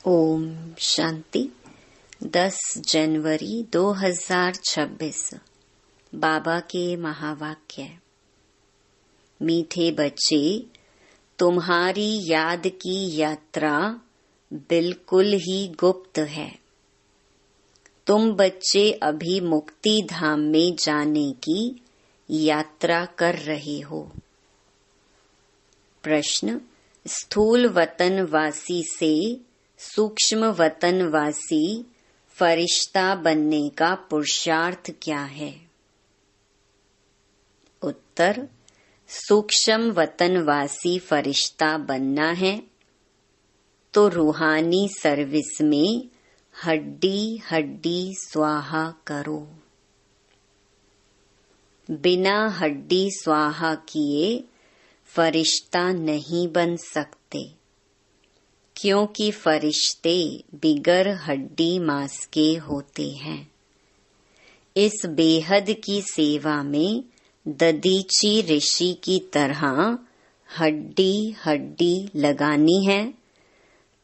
ओम शांति। 10 जनवरी 2026 बाबा के महावाक्य। मीठे बच्चे, तुम्हारी याद की यात्रा बिल्कुल ही गुप्त है। तुम बच्चे अभी मुक्ति धाम में जाने की यात्रा कर रहे हो। प्रश्न: स्थूल वतनवासी से सूक्ष्म वतनवासी फरिश्ता बनने का पुरुषार्थ क्या है? उत्तर: सूक्ष्म वतनवासी फरिश्ता बनना है तो रूहानी सर्विस में हड्डी हड्डी स्वाहा करो। बिना हड्डी स्वाहा किए फरिश्ता नहीं बन सकते, क्योंकि फरिश्ते बिगर हड्डी मांस के होते हैं। इस बेहद की सेवा में ददीची ऋषि की तरह हड्डी हड्डी लगानी है,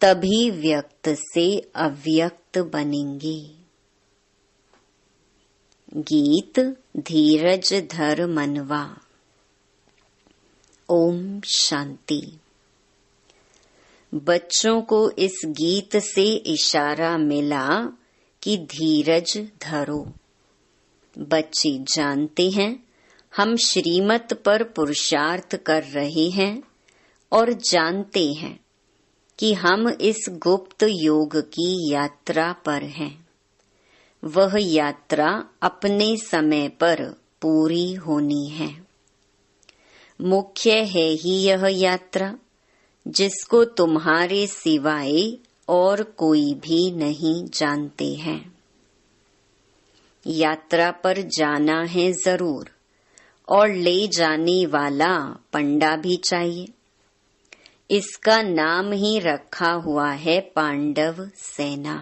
तभी व्यक्त से अव्यक्त बनेंगे। गीत धीरज धर मनवा। ओम शांति। बच्चों को इस गीत से इशारा मिला कि धीरज धरो। बच्चे जानते हैं हम श्रीमत पर पुरुषार्थ कर रहे हैं और जानते हैं कि हम इस गुप्त योग की यात्रा पर हैं। वह यात्रा अपने समय पर पूरी होनी है। मुख्य है ही यह यात्रा, जिसको तुम्हारे सिवाय और कोई भी नहीं जानते हैं। यात्रा पर जाना है जरूर, और ले जाने वाला पंडा भी चाहिए। इसका नाम ही रखा हुआ है पांडव सेना।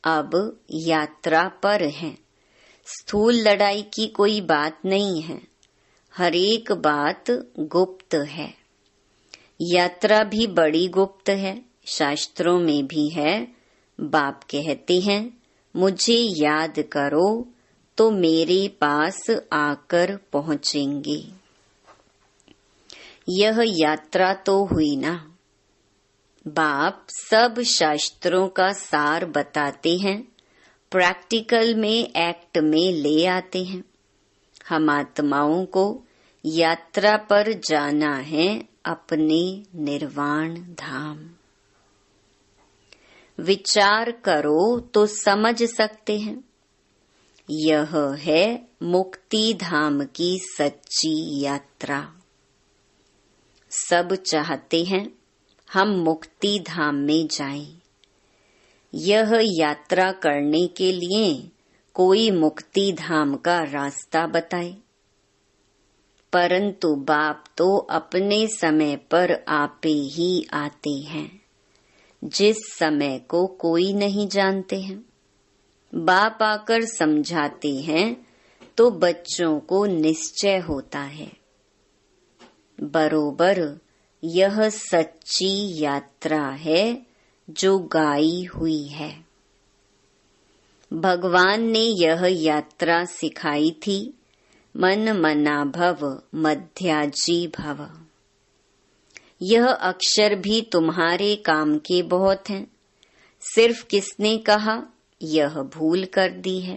अब यात्रा पर है, स्थूल लड़ाई की कोई बात नहीं है। हर एक बात गुप्त है। यात्रा भी बड़ी गुप्त है, शास्त्रों में भी है। बाप कहते हैं, मुझे याद करो तो मेरे पास आकर पहुंचेंगे। यह यात्रा तो हुई ना। बाप सब शास्त्रों का सार बताते हैं, प्रैक्टिकल में एक्ट में ले आते हैं। हम आत्माओं को यात्रा पर जाना है अपने निर्वाण धाम। विचार करो तो समझ सकते हैं। यह है मुक्ति धाम की सच्ची यात्रा। सब चाहते हैं हम मुक्ति धाम में जाएं। यह यात्रा करने के लिए कोई मुक्ति धाम का रास्ता बताए, परंतु बाप तो अपने समय पर आपे ही आते हैं, जिस समय को कोई नहीं जानते हैं। बाप आकर समझाते हैं तो बच्चों को निश्चय होता है। बरोबर यह सच्ची यात्रा है जो गाई हुई है। भगवान ने यह यात्रा सिखाई थी, मन मना भव मध्याजी भव। यह अक्षर भी तुम्हारे काम के बहुत हैं। सिर्फ किसने कहा, यह भूल कर दी है।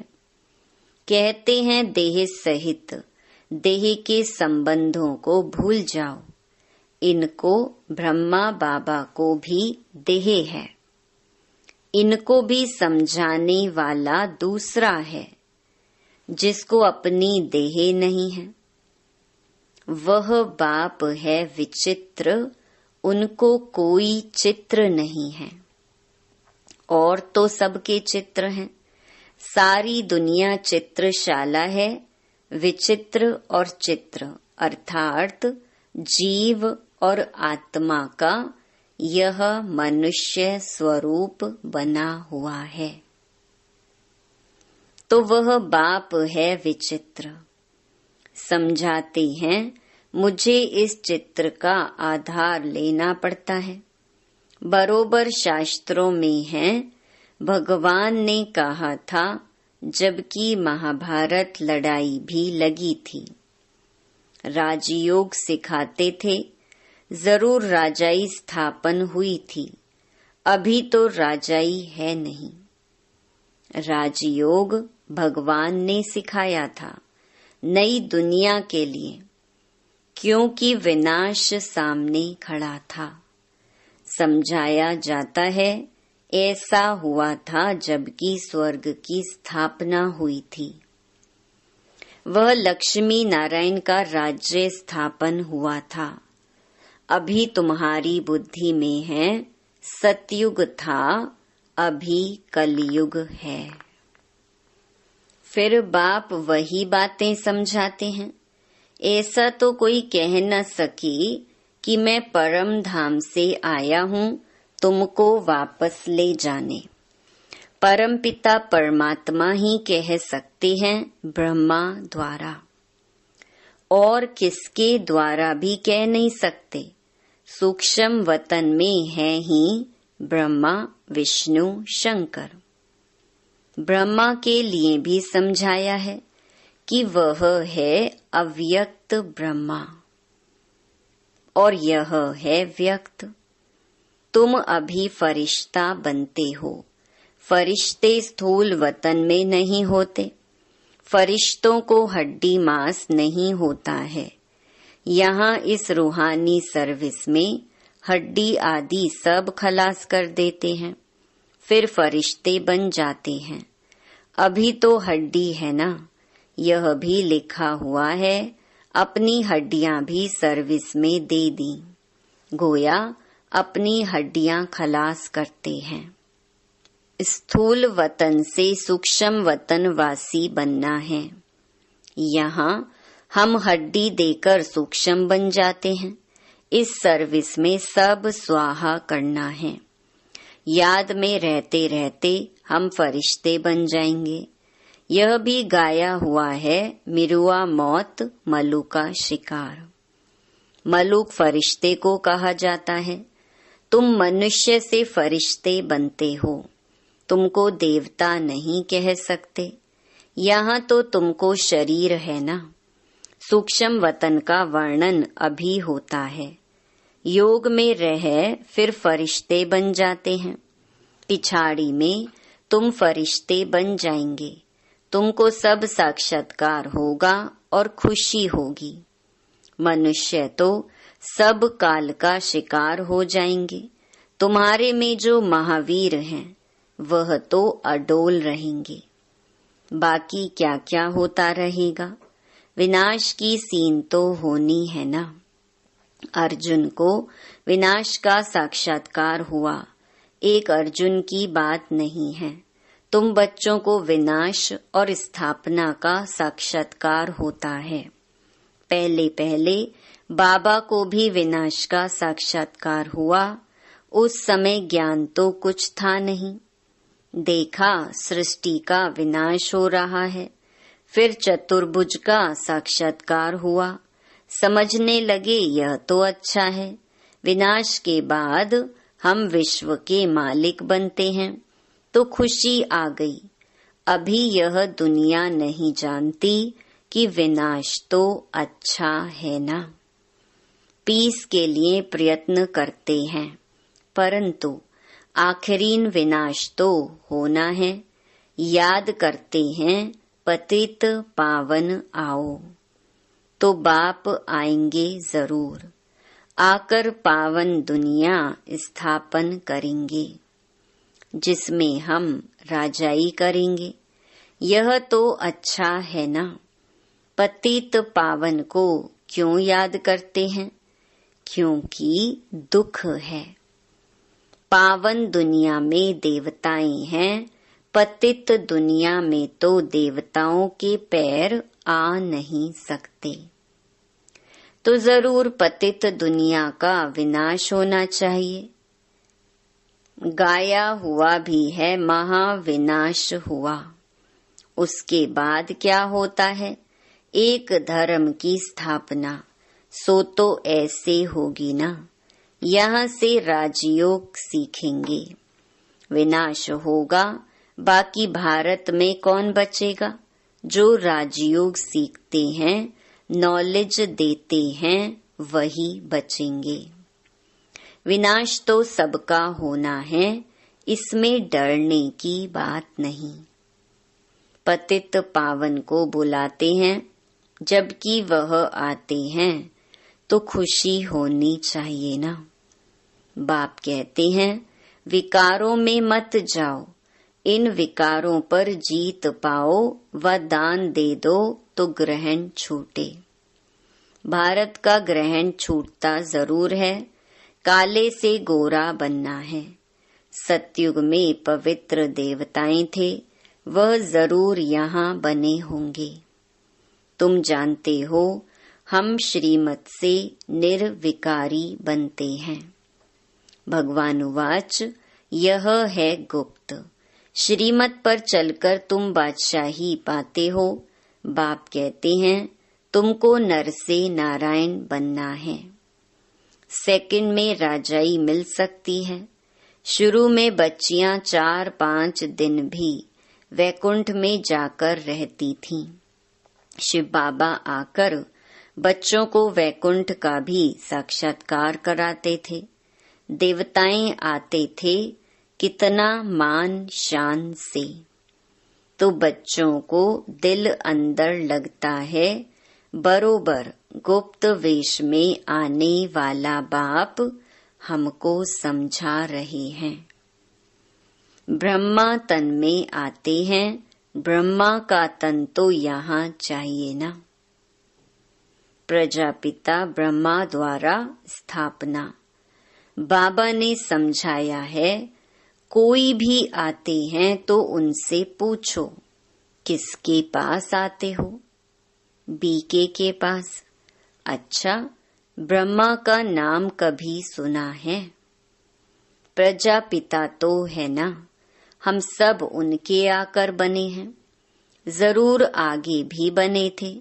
कहते हैं देह सहित देह के संबंधों को भूल जाओ। इनको ब्रह्मा बाबा को भी देह है। इनको भी समझाने वाला दूसरा है, जिसको अपनी देह नहीं है। वह बाप है विचित्र, उनको कोई चित्र नहीं है। और तो सबके चित्र हैं। सारी दुनिया चित्रशाला है। विचित्र और चित्र अर्थात जीव और आत्मा का यह मनुष्य स्वरूप बना हुआ है। तो वह बाप है विचित्र। समझाते हैं मुझे इस चित्र का आधार लेना पड़ता है बरोबर शास्त्रों में है, भगवान ने कहा था जबकि महाभारत लड़ाई भी लगी थी। राजयोग सिखाते थे, जरूर राजाई स्थापन हुई थी, अभी तो राजाई है नहीं। राजयोग भगवान ने सिखाया था नई दुनिया के लिए, क्योंकि विनाश सामने खड़ा था। समझाया जाता है ऐसा हुआ था जबकि स्वर्ग की स्थापना हुई थी। वह लक्ष्मी नारायण का राज्य स्थापन हुआ था। अभी तुम्हारी बुद्धि में है सतयुग था, अभी कलयुग है। फिर बाप वही बातें समझाते हैं। ऐसा तो कोई कह न सकी कि मैं परम धाम से आया हूँ तुमको वापस ले जाने। परम पिता परमात्मा ही कह सकते हैं ब्रह्मा द्वारा, और किसके द्वारा भी कह नहीं सकते। सूक्ष्म वतन में है ही ब्रह्मा विष्णु शंकर। ब्रह्मा के लिए भी समझाया है कि वह है अव्यक्त ब्रह्मा और यह है व्यक्त। तुम अभी फरिश्ता बनते हो। फरिश्ते स्थूल वतन में नहीं होते। फरिश्तों को हड्डी मांस नहीं होता है। यहाँ इस रूहानी सर्विस में हड्डी आदि सब खलास कर देते हैं, फिर फरिश्ते बन जाते हैं। अभी तो हड्डी है ना, यह भी लिखा हुआ है, अपनी हड्डियां भी सर्विस में दे दी। गोया अपनी हड्डियां खलास करते हैं। स्थूल वतन से सूक्ष्म वतन वासी बनना है। यहाँ हम हड्डी देकर सूक्ष्म बन जाते हैं। इस सर्विस में सब स्वाहा करना है। याद में रहते रहते हम फरिश्ते बन जाएंगे। यह भी गाया हुआ है, मिरुआ मौत मलू का शिकार। मलूक फरिश्ते को कहा जाता है। तुम मनुष्य से फरिश्ते बनते हो, तुमको देवता नहीं कह सकते। यहाँ तो तुमको शरीर है ना। सूक्ष्म वतन का वर्णन अभी होता है। योग में रह फिर फरिश्ते बन जाते हैं। पिछाड़ी में तुम फरिश्ते बन जाएंगे। तुमको सब साक्षात्कार होगा और खुशी होगी। मनुष्य तो सब काल का शिकार हो जाएंगे। तुम्हारे में जो महावीर हैं वह तो अडोल रहेंगे। बाकी क्या क्या होता रहेगा। विनाश की सीन तो होनी है ना। अर्जुन को विनाश का साक्षात्कार हुआ। एक अर्जुन की बात नहीं है। तुम बच्चों को विनाश और स्थापना का साक्षात्कार होता है। पहले पहले बाबा को भी विनाश का साक्षात्कार हुआ। उस समय ज्ञान तो कुछ था नहीं। देखा सृष्टि का विनाश हो रहा है। फिर चतुर्भुज का साक्षात्कार हुआ। समझने लगे यह तो अच्छा है। विनाश के बाद हम विश्व के मालिक बनते हैं तो खुशी आ गई। अभी यह दुनिया नहीं जानती कि विनाश तो अच्छा है ना। पीस के लिए प्रयत्न करते हैं, परंतु आखिरीन विनाश तो होना है। याद करते हैं पतित पावन आओ, तो बाप आएंगे जरूर। आकर पावन दुनिया स्थापन करेंगे, जिसमें हम राजाई करेंगे। यह तो अच्छा है ना। पतित पावन को क्यों याद करते हैं? क्योंकि दुख है। पावन दुनिया में देवताएं हैं, पतित दुनिया में तो देवताओं के पैर आ नहीं सकते। तो जरूर पतित दुनिया का विनाश होना चाहिए। गाया हुआ भी है महाविनाश हुआ। उसके बाद क्या होता है? एक धर्म की स्थापना। सो तो ऐसे होगी ना। यहाँ से राजयोग सीखेंगे। विनाश होगा, बाकी भारत में कौन बचेगा? जो राजयोग सीखते हैं, नॉलेज देते हैं, वही बचेंगे। विनाश तो सबका होना है, इसमें डरने की बात नहीं। पतित पावन को बुलाते हैं, जबकि वह आते हैं तो खुशी होनी चाहिए ना। बाप कहते हैं, विकारों में मत जाओ, इन विकारों पर जीत पाओ व दान दे दो तो ग्रहण छूटे। भारत का ग्रहण छूटता जरूर है, काले से गोरा बनना है। सतयुग में पवित्र देवताएं थे, वह जरूर यहाँ बने होंगे। तुम जानते हो, हम श्रीमत से निर्विकारी बनते हैं। भगवान उवाच, यह है गुप्त। श्रीमत पर चलकर तुम बादशाही पाते हो। बाप कहते हैं, तुमको नर से नारायण बनना है। सेकंड में राजाई मिल सकती है। शुरू में बच्चियां 4-5 दिन भी वैकुंठ में जाकर रहती थीं। शिव बाबा आकर बच्चों को वैकुंठ का भी साक्षात्कार कराते थे। देवताएं आते थे, कितना मान शान से। तो बच्चों को दिल अंदर लगता है, बरोबर गुप्त वेश में आने वाला बाप हमको समझा रहे हैं। ब्रह्मा तन में आते हैं, ब्रह्मा का तन तो यहाँ चाहिए ना। प्रजापिता ब्रह्मा द्वारा स्थापना। बाबा ने समझाया है, कोई भी आते हैं तो उनसे पूछो, किसके पास आते हो? बीके के पास। अच्छा, ब्रह्मा का नाम कभी सुना है? प्रजापिता तो है ना, हम सब उनके आकर बने हैं। जरूर आगे भी बने थे।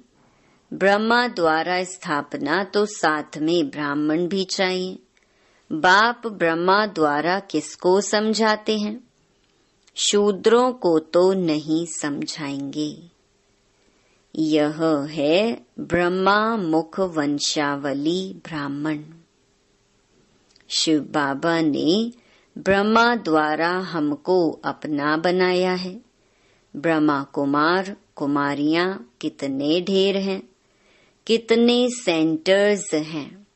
ब्रह्मा द्वारा स्थापना तो साथ में ब्राह्मण भी चाहिए। बाप ब्रह्मा द्वारा किसको समझाते हैं? शूद्रों को तो नहीं समझाएंगे। यह है ब्रह्मा मुख वंशावली ब्राह्मण। शिव बाबा ने ब्रह्मा द्वारा हमको अपना बनाया है। ब्रह्मा कुमार कुमारियां कितने ढेर हैं, कितने सेंटर्स हैं।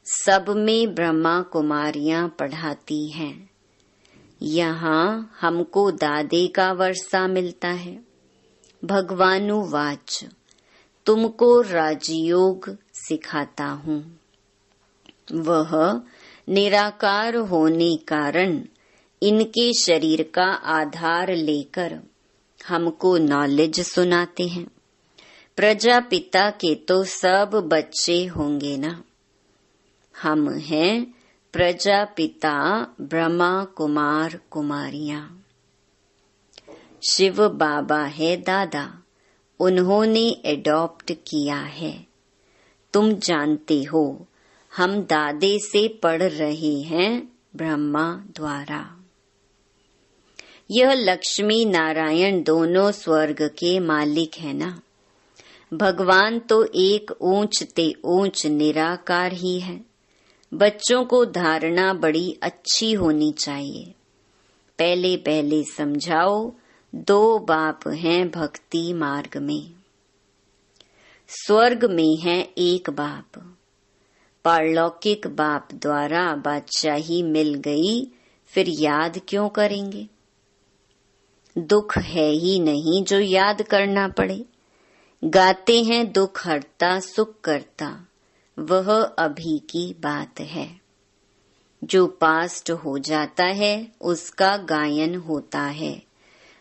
सब में ब्रह्मा कुमारियां पढ़ाती हैं। यहाँ हमको दादे का वर्षा मिलता है। भगवानुवाच, तुमको राजयोग सिखाता हूँ। वह निराकार होने कारण इनके शरीर का आधार लेकर हमको नॉलेज सुनाते हैं। प्रजापिता के तो सब बच्चे होंगे ना। हम हैं प्रजापिता ब्रह्मा कुमार कुमारियां। शिव बाबा है दादा, उन्होंने एडॉप्ट किया है। तुम जानते हो, हम दादे से पढ़ रहे हैं ब्रह्मा द्वारा। यह लक्ष्मी नारायण दोनों स्वर्ग के मालिक है ना। भगवान तो एक ऊंच ते ऊंच निराकार ही है। बच्चों को धारणा बड़ी अच्छी होनी चाहिए। पहले पहले समझाओ, 2 बाप हैं भक्ति मार्ग में। स्वर्ग में है एक बाप। पारलौकिक बाप द्वारा बादशाही मिल गई, फिर याद क्यों करेंगे? दुख है ही नहीं जो याद करना पड़े। गाते हैं दुख हरता सुख करता, वह अभी की बात है। जो पास्ट हो जाता है उसका गायन होता है।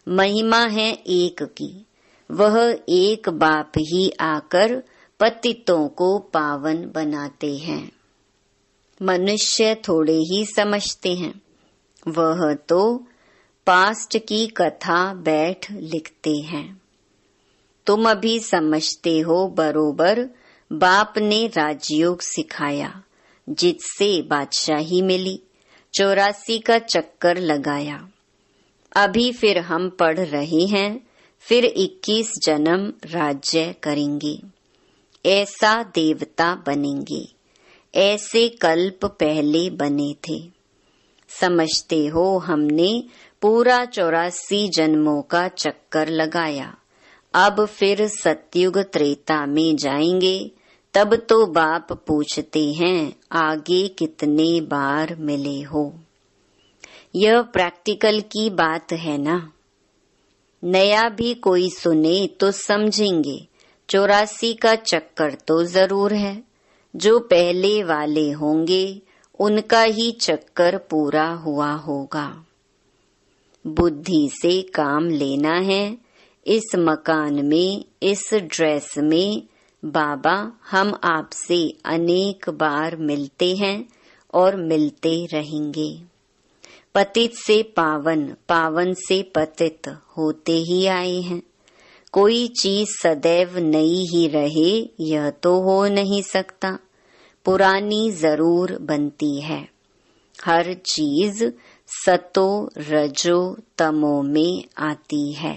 महिमा है एक की, वह एक बाप ही आकर पतितों को पावन बनाते हैं। मनुष्य थोड़े ही समझते हैं, वह तो पास्ट की कथा बैठ लिखते हैं। तुम अभी समझते हो बरोबर। बाप ने राजयोग सिखाया, जिससे बादशाही मिली, 84 का चक्कर लगाया। अभी फिर हम पढ़ रहे हैं, फिर 21 जन्म राज्य करेंगे, ऐसा देवता बनेंगे। ऐसे कल्प पहले बने थे। समझते हो, हमने पूरा 84 जन्मों का चक्कर लगाया। अब फिर सतयुग त्रेता में जाएंगे, तब तो बाप पूछते हैं आगे कितने बार मिले हो। यह प्रैक्टिकल की बात है ना। नया भी कोई सुने तो समझेंगे 84 का चक्कर तो जरूर है। जो पहले वाले होंगे उनका ही चक्कर पूरा हुआ होगा। बुद्धि से काम लेना है। इस मकान में, इस ड्रेस में, बाबा हम आपसे अनेक बार मिलते हैं और मिलते रहेंगे। पतित से पावन, पावन से पतित होते ही आए हैं। कोई चीज सदैव नई ही रहे यह तो हो नहीं सकता, पुरानी जरूर बनती है। हर चीज सतो रजो तमो में आती है।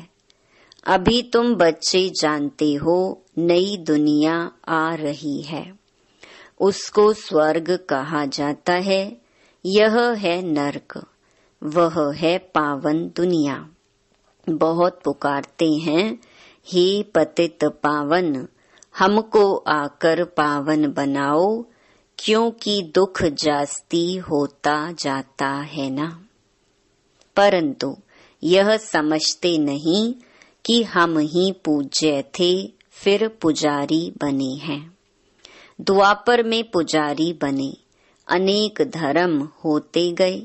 अभी तुम बच्चे जानते हो नई दुनिया आ रही है, उसको स्वर्ग कहा जाता है। यह है नरक, वह है पावन दुनिया। बहुत पुकारते हैं, हे पतित पावन, हमको आकर पावन बनाओ, क्योंकि दुख जास्ती होता जाता है ना। परंतु यह समझते नहीं कि हम ही पूज्य थे, फिर पुजारी बने हैं। द्वापर में पुजारी बने, अनेक धर्म होते गए,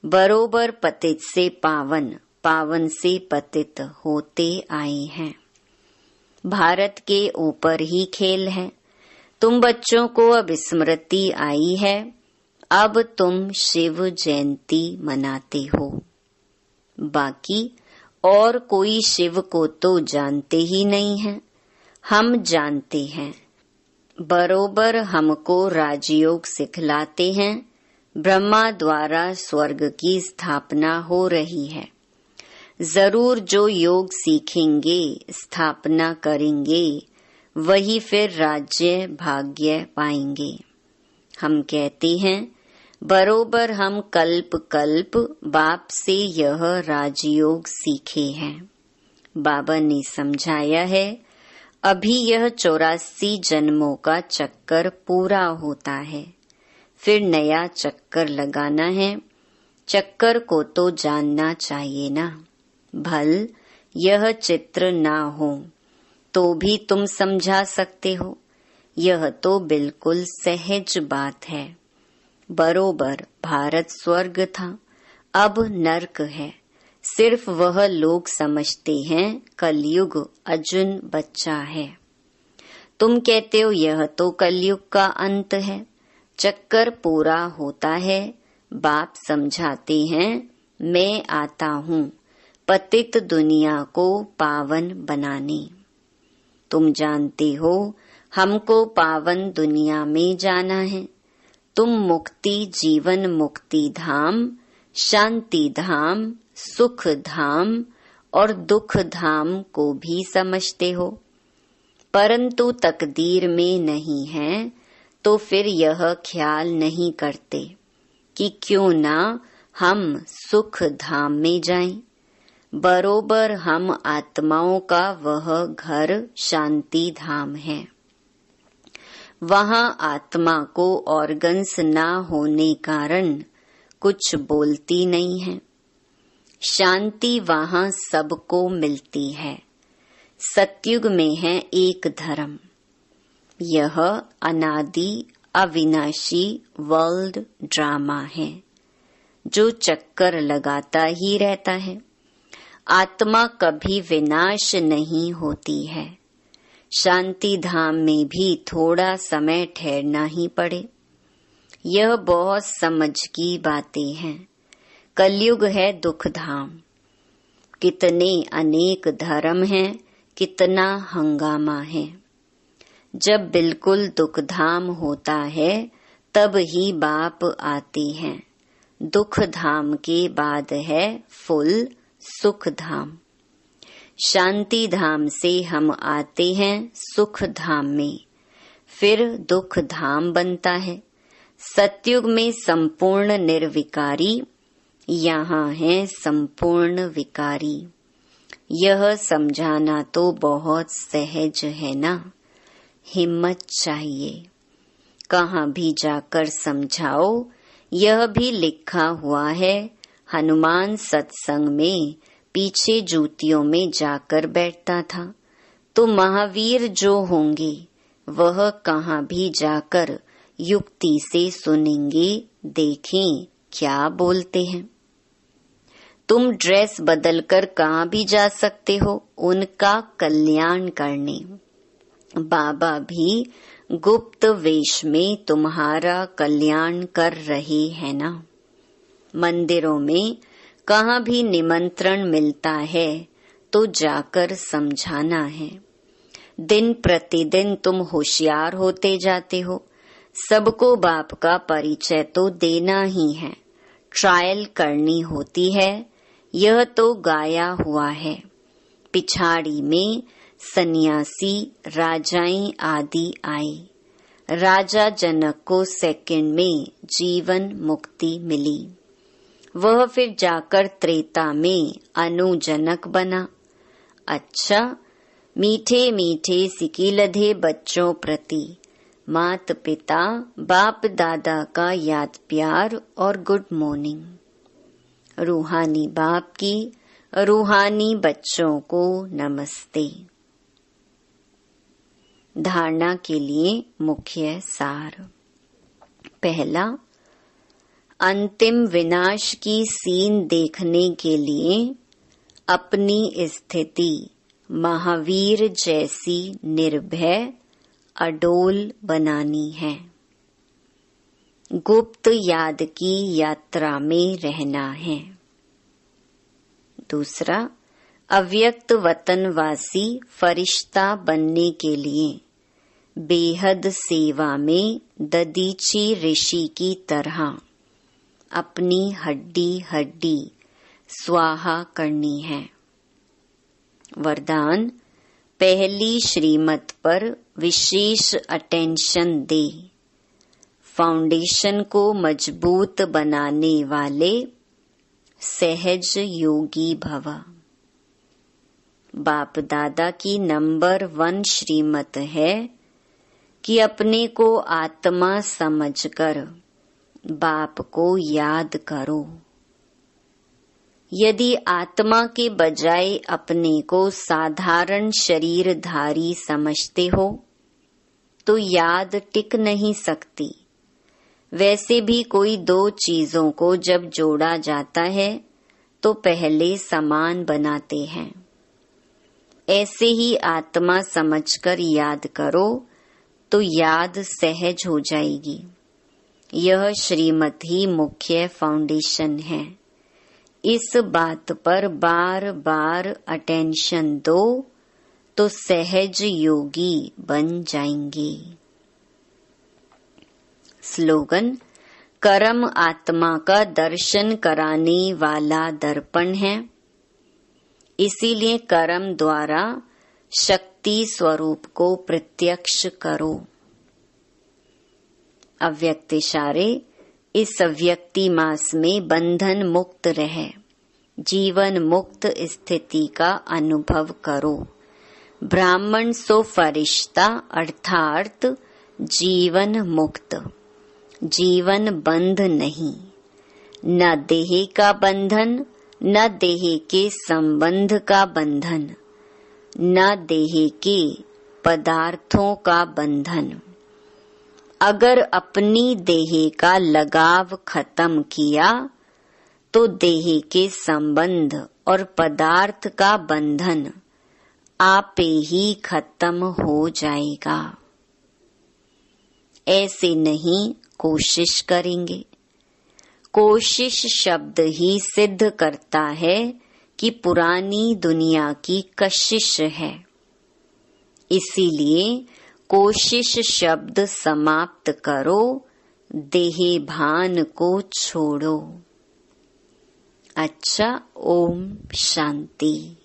बरोबर पतित से पावन, पावन से पतित होते आए हैं। भारत के ऊपर ही खेल है। तुम बच्चों को अब स्मृति आई है, अब तुम शिव जयंती मनाते हो। बाकी और कोई शिव को तो जानते ही नहीं है। हम जानते हैं, बरोबर हमको राजयोग सिखलाते हैं। ब्रह्मा द्वारा स्वर्ग की स्थापना हो रही है। जरूर जो योग सीखेंगे, स्थापना करेंगे, वही फिर राज्य भाग्य पाएंगे। हम कहते हैं, बरोबर हम कल्प कल्प बाप से यह राजयोग सीखे हैं। बाबा ने समझाया है, अभी यह 84 जन्मों का चक्कर पूरा होता है, फिर नया चक्कर लगाना है। चक्कर को तो जानना चाहिए ना। भल यह चित्र ना हो तो भी तुम समझा सकते हो। यह तो बिल्कुल सहज बात है। बरोबर भारत स्वर्ग था, अब नरक है। सिर्फ वह लोग समझते हैं कलयुग अर्जुन बच्चा है। तुम कहते हो यह तो कलयुग का अंत है, चक्कर पूरा होता है। बाप समझाते हैं, मैं आता हूँ पतित दुनिया को पावन बनाने। तुम जानते हो हमको पावन दुनिया में जाना है। तुम मुक्ति, जीवन मुक्ति धाम, शांति धाम, सुख धाम और दुख धाम को भी समझते हो, परंतु तकदीर में नहीं है, तो फिर यह ख्याल नहीं करते कि क्यों ना हम सुख धाम में जाएं। बरोबर हम आत्माओं का वह घर शांति धाम है। वहाँ आत्मा को ऑर्गन्स ना होने कारण कुछ बोलती नहीं है। शांति वहाँ सबको मिलती है। सतयुग में है एक धर्म। यह अनादि अविनाशी वर्ल्ड ड्रामा है जो चक्कर लगाता ही रहता है। आत्मा कभी विनाश नहीं होती है। शांति धाम में भी थोड़ा समय ठहरना ही पड़े। यह बहुत समझ की बातें हैं। कलयुग है दुख धाम। कितने अनेक धर्म हैं, कितना हंगामा है। जब बिल्कुल दुख धाम होता है तब ही बाप आते हैं। दुख धाम के बाद है फुल सुख धाम। शांति धाम से हम आते हैं सुख धाम में, फिर दुख धाम बनता है। सतयुग में संपूर्ण निर्विकारी, यहाँ है संपूर्ण विकारी। यह समझाना तो बहुत सहज है ना, हिम्मत चाहिए। कहाँ भी जाकर समझाओ, यह भी लिखा हुआ है। हनुमान सत्संग में पीछे जूतियों में जाकर बैठता था, तो महावीर जो होंगे वह कहाँ भी जाकर युक्ति से सुनेंगे, देखें क्या बोलते हैं। तुम ड्रेस बदलकर कहाँ भी जा सकते हो उनका कल्याण करने। बाबा भी गुप्त वेश में तुम्हारा कल्याण कर रहे हैं ना। मंदिरों में कहाँ भी निमंत्रण मिलता है तो जाकर समझाना है। दिन प्रतिदिन तुम होशियार होते जाते हो, सबको बाप का परिचय तो देना ही है। ट्रायल करनी होती है, यह तो गाया हुआ है। पिछाड़ी में सन्यासी राजाएं आदि आई। राजा जनक को सेकंड में जीवन मुक्ति मिली। वह फिर जाकर त्रेता में अनुजनक बना। अच्छा, मीठे मीठे सिकीलधे बच्चों प्रति मात पिता बाप दादा का याद प्यार और गुड मॉर्निंग। रूहानी बाप की रूहानी बच्चों को नमस्ते। धारणा के लिए मुख्य सार। पहला, अंतिम विनाश की सीन देखने के लिए अपनी स्थिति महावीर जैसी निर्भय अडोल बनानी है। गुप्त याद की यात्रा में रहना है। दूसरा, अव्यक्त वतनवासी फरिश्ता बनने के लिए बेहद सेवा में ददीची ऋषि की तरह अपनी हड्डी हड्डी स्वाहा करनी है। वरदान, पहली श्रीमत पर विशेष अटेंशन दे। फाउंडेशन को मजबूत बनाने वाले सहज योगी भव। बाप दादा की नंबर 1 श्रीमत है कि अपने को आत्मा समझकर बाप को याद करो। यदि आत्मा के बजाय अपने को साधारण शरीरधारी समझते हो तो याद टिक नहीं सकती। वैसे भी कोई दो चीजों को जब जोड़ा जाता है तो पहले समान बनाते हैं। ऐसे ही आत्मा समझकर याद करो तो याद सहज हो जाएगी। यह श्रीमत ही मुख्य फाउंडेशन है। इस बात पर बार बार अटेंशन दो तो सहज योगी बन जाएंगे। स्लोगन, कर्म आत्मा का दर्शन कराने वाला दर्पण है, इसीलिए कर्म द्वारा शक्ति स्वरूप को प्रत्यक्ष करो। अव्यक्त इशारे, इस अव्यक्ति मास में बंधन मुक्त रहे, जीवन मुक्त स्थिति का अनुभव करो। ब्राह्मण सो फरिश्ता अर्थात जीवन मुक्त। जीवन बंध नहीं, न देह का बंधन, न देह के संबंध का बंधन, न देह के पदार्थों का बंधन। अगर अपनी देह का लगाव खत्म किया तो देह के संबंध और पदार्थ का बंधन आपे ही खत्म हो जाएगा। ऐसे नहीं कोशिश करेंगे। कोशिश शब्द ही सिद्ध करता है कि पुरानी दुनिया की कशिश है। इसीलिए कोशिश शब्द समाप्त करो, देहे भान को छोड़ो। अच्छा, ओम शांति।